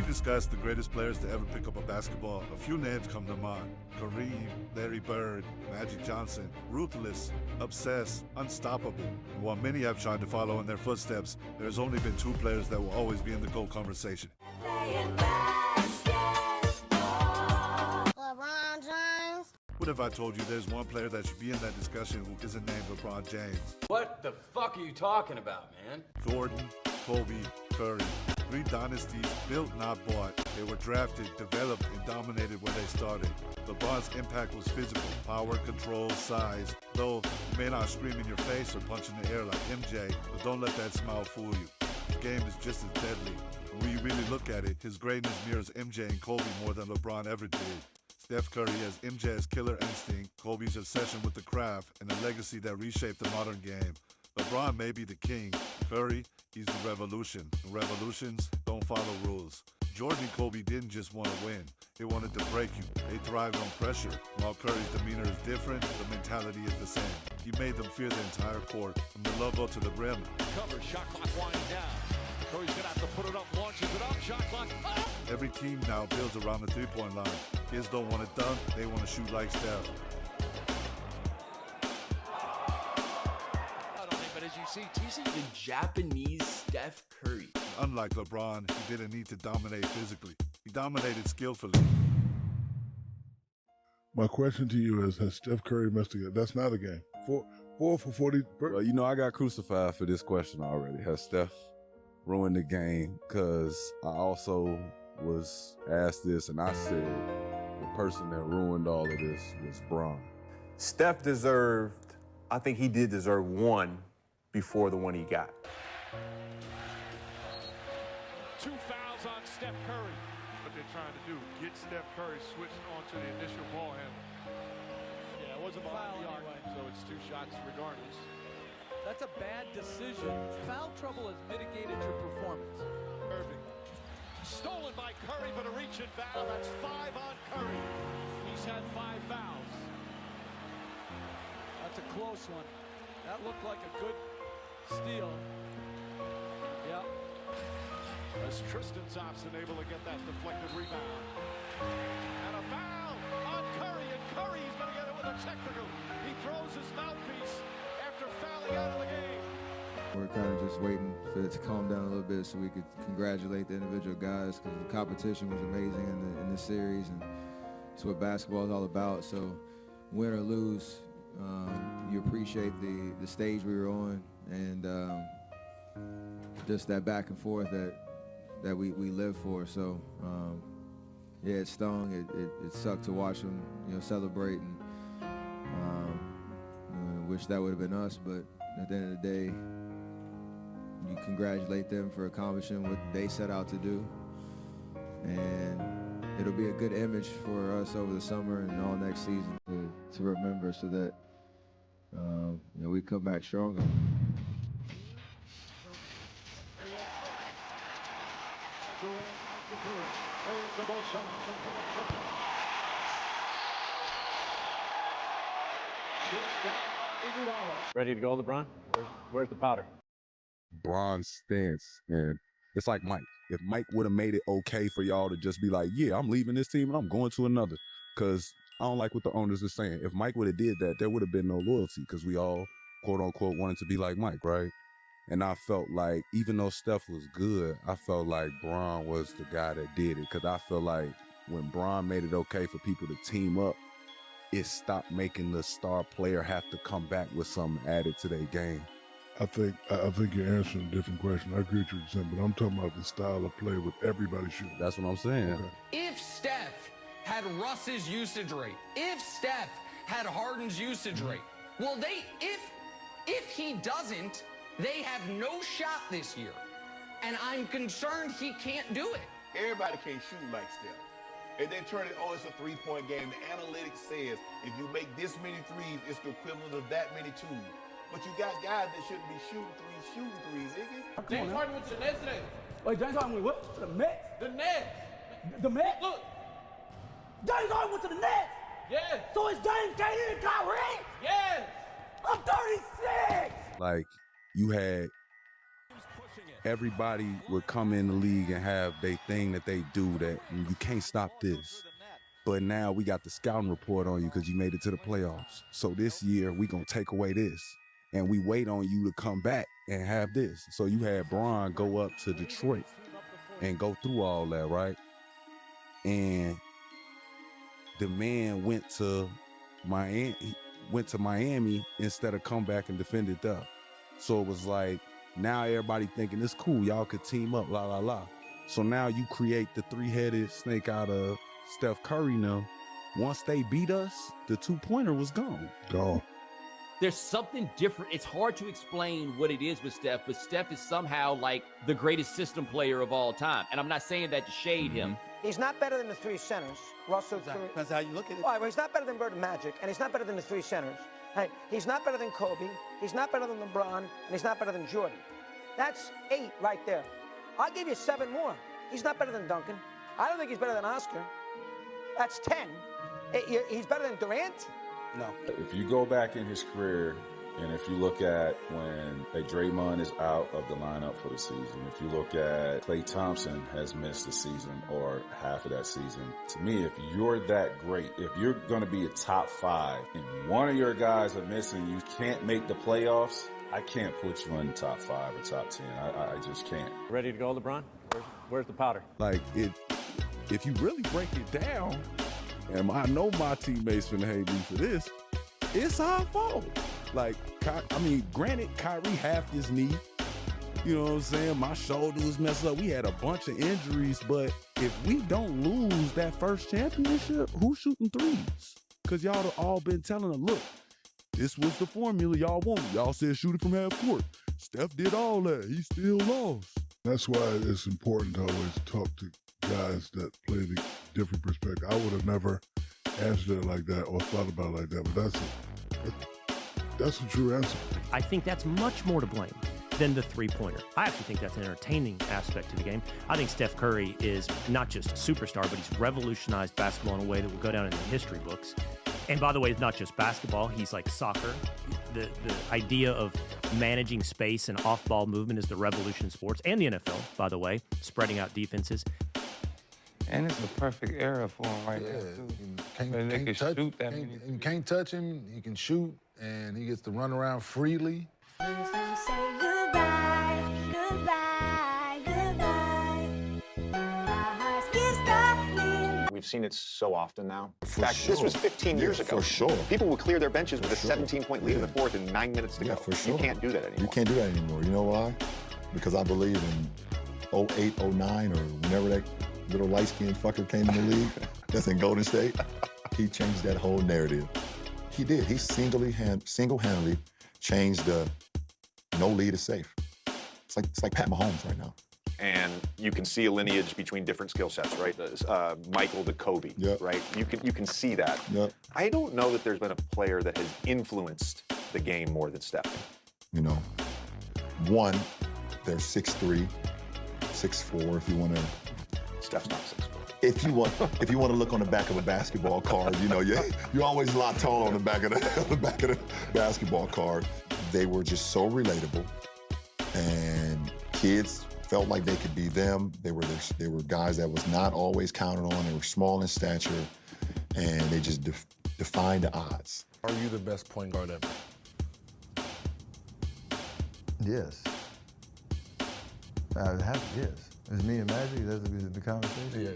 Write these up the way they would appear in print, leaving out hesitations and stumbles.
discuss the greatest players to ever pick up a basketball, a few names come to mind. Kareem, Larry Bird, Magic Johnson, ruthless, obsessed, unstoppable. And while many have tried to follow in their footsteps, there's only been two players that will always be in the GOAT conversation. LeBron James. What if I told you there's one player that should be in that discussion who isn't named LeBron James? What the fuck are you talking about, man? Jordan, Kobe, Curry. Three dynasties built, not bought. They were drafted, developed, and dominated where they started. LeBron's impact was physical, power, control, size. Though he may not scream in your face or punch in the air like MJ, but don't let that smile fool you. His game is just as deadly. And when you really look at it, his greatness mirrors MJ and Kobe more than LeBron ever did. Steph Curry has MJ's killer instinct, Kobe's obsession with the craft, and a legacy that reshaped the modern game. LeBron may be the king. Curry, he's the revolution. And revolutions don't follow rules. Jordan and Kobe didn't just want to win. They wanted to break you. They thrived on pressure. While Curry's demeanor is different, the mentality is the same. He made them fear the entire court, from the logo to the rim. Cover, shot clock winding down. Curry's going to have to put it up, launches it up, shot clock up. Every team now builds around the three-point line. Kids don't want to dunk, they want to shoot like Steph. But as you see, he's the Japanese Steph Curry. Unlike LeBron, he didn't need to dominate physically. He dominated skillfully. My question to you is, has Steph Curry messed again? That's not a game. Four for 40. Well, you know, I got crucified for this question already. Has Steph ruined the game? Because I also was asked this, and I said the person that ruined all of this was Bron. Steph deserved, I think he did deserve one before the one he got. 2 fouls on Steph Curry. What they're trying to do, get Steph Curry switched onto the initial ball handle. Yeah, it was a foul anyway. So it's 2 shots regardless. That's a bad decision. Foul trouble has mitigated your performance. Irving. Stolen by Curry, but a reach-in foul. That's 5 on Curry. He's had 5 fouls. That's a close one. That looked like a good steal. Yeah. As Tristan Thompson able to get that deflected rebound. And a foul on Curry, and Curry's going to get it with a technical. He throws his mouthpiece after fouling out of the game. We're kind of just waiting for it to calm down a little bit so we could congratulate the individual guys, because the competition was amazing in the series, and it's what basketball is all about. So win or lose, you appreciate the stage we were on, and just that back and forth that we live for. So yeah, it stung. It sucked to watch them, celebrate, and wish that would have been us. But at the end of the day, you congratulate them for accomplishing what they set out to do, and it'll be a good image for us over the summer and all next season to remember, so that we come back stronger. Ready to go, LeBron? Where's the powder? Bron's stance, and it's like Mike. If Mike would have made it okay for y'all to just be like, yeah, I'm leaving this team and I'm going to another, because I don't like what the owners are saying. If Mike would have did that, there would have been no loyalty, because we all, quote unquote, wanted to be like Mike, right? And I felt like, even though Steph was good, I felt like Bron was the guy that did it, because I feel like when Bron made it okay for people to team up, it stopped making the star player have to come back with something added to their game. I think you're answering a different question. I agree with you, saying, but I'm talking about the style of play with everybody shooting. That's what I'm saying. Okay. If Steph had Russ's usage rate, if Steph had Harden's usage rate, well, if he doesn't, they have no shot this year. And I'm concerned he can't do it. Everybody can't shoot like Steph. If they turn it, it's a three-point game. The analytics says if you make this many threes, it's the equivalent of that many twos. But you got guys that shouldn't be shooting threes, Iggy. James Harden went to the Nets today. Wait, James Harden went what? To the Mets? The Nets. The Mets? Look. James Harden went to the Nets? Yeah. So it's James, KD, and Kyrie? Yes. I'm 36! Like, you had everybody would come in the league and have their thing that they do that you can't stop this. But now we got the scouting report on you because you made it to the playoffs. So this year we gonna take away this. And we wait on you to come back and have this. So you had Bron go up to Detroit and go through all that, right? And the man went to Miami instead of come back and defend it there. So it was like, now everybody thinking it's cool, y'all could team up, la la la. So now you create the three-headed snake out of Steph Curry now. Once they beat us, the two-pointer was gone. Gone. There's something different. It's hard to explain what it is with Steph, but Steph is somehow like the greatest system player of all time. And I'm not saying that to shade him. He's not better than the three centers. Russell. Depends how you look at it. All right, well, he's not better than Bird and Magic, and he's not better than the three centers. Hey, he's not better than Kobe. He's not better than LeBron, and he's not better than Jordan. That's 8 right there. I'll give you 7 more. He's not better than Duncan. I don't think he's better than Oscar. That's 10. He's better than Durant? No. If you go back in his career, and if you look at when Draymond is out of the lineup for the season, if you look at Klay Thompson has missed the season or half of that season, to me, if you're that great, if you're going to be a top 5 and one of your guys are missing, you can't make the playoffs, I can't put you in the top 5 or top 10. I just can't. Ready to go, LeBron? Where's the powder? Like, if you really break it down, and I know my teammates finna hate me for this, it's our fault. Like, granted, Kyrie halved his knee. You know what I'm saying? My shoulder was messed up. We had a bunch of injuries, but if we don't lose that first championship, who's shooting threes? Because y'all have all been telling them, look, this was the formula y'all wanted. Y'all said shoot it from half court. Steph did all that. He still lost. That's why it's important to always talk to guys that play the different perspective. I would have never answered it like that or thought about it like that, but that's a true answer. I think that's much more to blame than the three-pointer. I actually think that's an entertaining aspect to the game. I think Steph Curry is not just a superstar, but he's revolutionized basketball in a way that will go down in the history books. And by the way, it's not just basketball. He's like soccer. The idea of managing space and off-ball movement is the revolution in sports, and the NFL, by the way, spreading out defenses. And it's a perfect era for him right now, too. You can't touch him. He can shoot, and he gets to run around freely. We've seen it so often now. In fact, this was 15 years ago. For sure. People would clear their benches with a 17-point lead in the fourth in 9 minutes to go. For sure. You can't do that anymore. You can't do that anymore. You know why? Because I believe in 08, 09, or whenever that little light-skinned fucker came in the league, that's in Golden State, he changed that whole narrative. He did. He single-handedly changed the no lead is safe. It's like Pat Mahomes right now. And you can see a lineage between different skill sets, right? Michael to Kobe, right? You can see that. Yep. I don't know that there's been a player that has influenced the game more than Steph. You know, one, they're 6'3", 6'4", if you want to. Steph's not 6'4". If you want to look on the back of a basketball card, you know, you're always a lot taller on the back of the basketball card. They were just so relatable, and kids felt like they could be them. They were guys that was not always counted on. They were small in stature, and they just defined the odds. Are you the best point guard ever? Yes. Yes. It's me and Magic. That's the conversation. Yeah.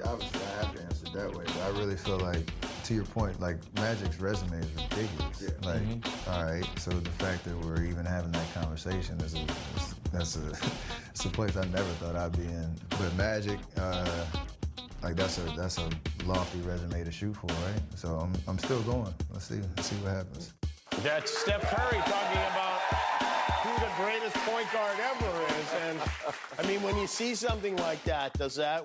Obviously, I have to answer it that way, but I really feel like, to your point, like Magic's resume is ridiculous. Yeah. Like, all right, so the fact that we're even having that conversation it's a place I never thought I'd be in. But Magic, like that's a lofty resume to shoot for, right? So I'm still going. Let's see what happens. That's Steph Curry talking about who the greatest point guard ever is. And I mean, when you see something like that,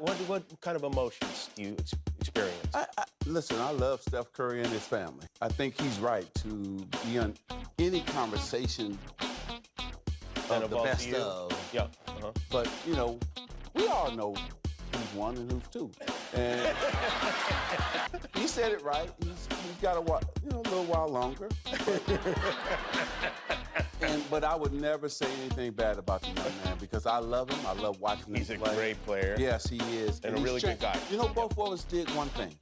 what kind of emotions do you experience? Listen, I love Steph Curry and his family. I think he's right to be on any conversation of the best of. Yeah. But, you know, we all know who's one and who's two. And he said it right. He's got a little while longer. But I would never say anything bad about the young man because I love him. I love watching him play. He's a great player. Yes, he is. And a really good guy. You know, both of us did one thing.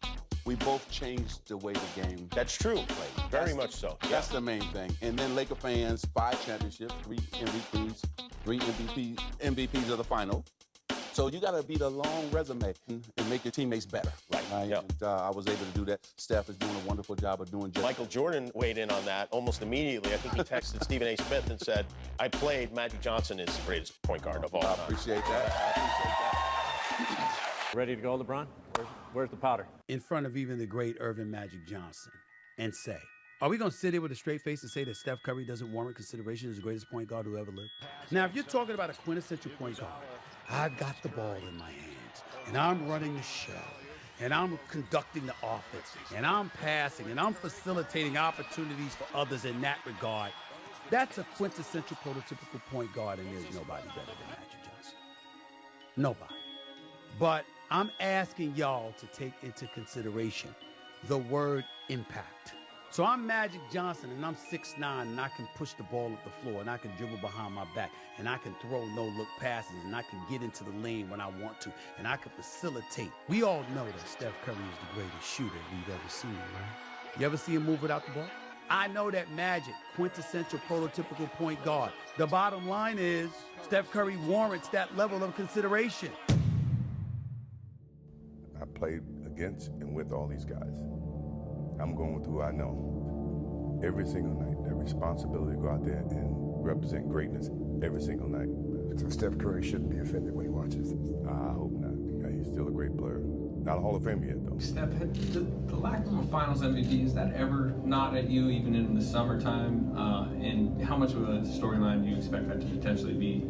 We both changed the way the game. That's true. Played. Very much so. That's the main thing. And then Laker fans, 5 championships, 3 MVPs, 3 MVPs of the final. So you got to beat a long resume and make your teammates better. Right. Yep. And I was able to do that. Steph is doing a wonderful job of doing just Michael Jordan weighed in on that almost immediately. I think he texted Stephen A. Smith and said, I played Magic Johnson is the greatest point guard of all time. I appreciate that. Ready to go, LeBron? Where's the powder? In front of even the great Irvin Magic Johnson and say, are we going to sit here with a straight face and say that Steph Curry doesn't warrant consideration as the greatest point guard who ever lived? Now, if you're talking about a quintessential point guard, I've got the ball in my hands, and I'm running the show, and I'm conducting the offense, and I'm passing, and I'm facilitating opportunities for others in that regard. That's a quintessential prototypical point guard, and there's nobody better than Magic Johnson. Nobody. But I'm asking y'all to take into consideration the word impact. So I'm Magic Johnson, and I'm 6'9", and I can push the ball up the floor, and I can dribble behind my back, and I can throw no-look passes, and I can get into the lane when I want to, and I can facilitate. We all know that Steph Curry is the greatest shooter we've ever seen, right? You ever see him move without the ball? I know that Magic, quintessential prototypical point guard. The bottom line is Steph Curry warrants that level of consideration. I played against and with all these guys. I'm going with who I know. Every single night, that responsibility to go out there and represent greatness every single night. So Steph Curry shouldn't be offended when he watches this. I hope not. Yeah, he's still a great player. Not a Hall of Fame yet, though. Steph, the lack of a Finals MVP, is that ever not at you, even in the summertime? And how much of a storyline do you expect that to potentially be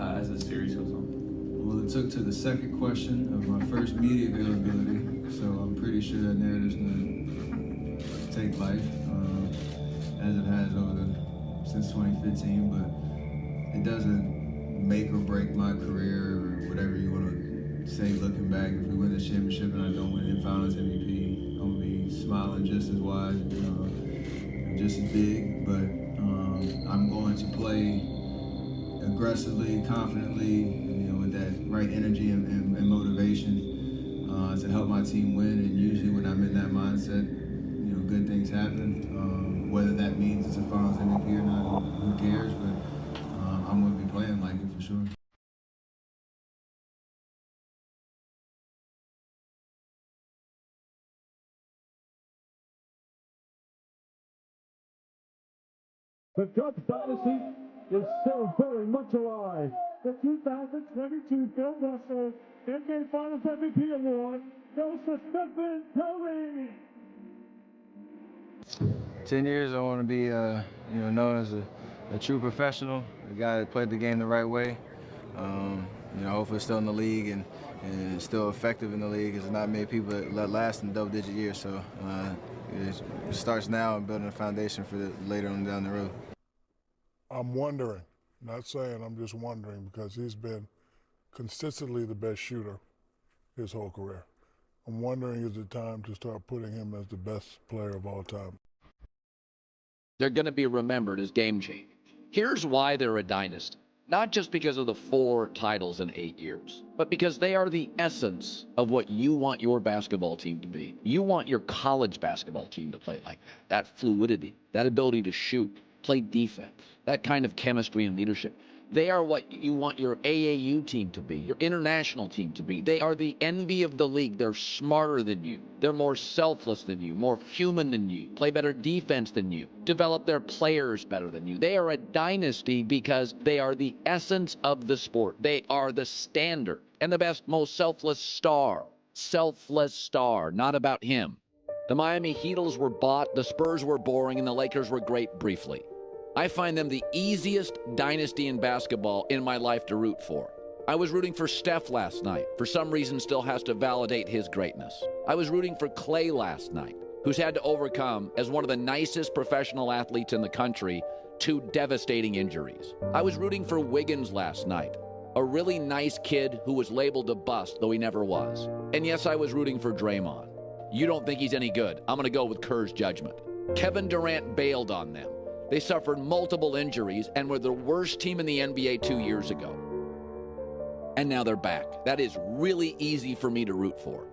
as the series goes on? Well, it took to the second question of my first media availability, so I'm pretty sure that narrative's gonna take life as it has since 2015, but it doesn't make or break my career or whatever you want to say looking back. If we win the championship and I don't win the Finals MVP, I'm gonna be smiling just as wide, just as big, but I'm going to play aggressively, confidently, with that right energy and motivation to help my team win. And usually when I'm in that mindset, good things happen. Whether that means it's a Finals MVP or not, who cares? But I'm going to be playing like it for sure. The Ducks dynasty is still very much alive. The 2022 Bill Russell NBA Finals MVP Award goes to Stephen Curry. 10 years, I want to be, known as a true professional, a guy that played the game the right way. Hopefully still in the league and still effective in the league. There's not many people that last in double-digit years, so it starts now and building a foundation for later on down the road. I'm wondering, not saying, I'm just wondering, because he's been consistently the best shooter his whole career. I'm wondering, is it time to start putting him as the best player of all time? They're going to be remembered as game changers. Here's why they're a dynasty. Not just because of the 4 titles in 8 years, but because they are the essence of what you want your basketball team to be. You want your college basketball team to play like that. That fluidity, that ability to shoot, play defense, that kind of chemistry and leadership. They are what you want your AAU team to be, your international team to be. They are the envy of the league. They're smarter than you. They're more selfless than you, more human than you, play better defense than you, develop their players better than you. They are a dynasty because they are the essence of the sport. They are the standard and the best, most selfless star, not about him. The Miami Heatles were bought, the Spurs were boring, and the Lakers were great briefly. I find them the easiest dynasty in basketball in my life to root for. I was rooting for Steph last night. For some reason, still has to validate his greatness. I was rooting for Clay last night, who's had to overcome, as one of the nicest professional athletes in the country, 2 devastating injuries. I was rooting for Wiggins last night, a really nice kid who was labeled a bust, though he never was. And yes, I was rooting for Draymond. You don't think he's any good. I'm going to go with Kerr's judgment. Kevin Durant bailed on them. They suffered multiple injuries and were the worst team in the NBA 2 years ago. And now they're back. That is really easy for me to root for.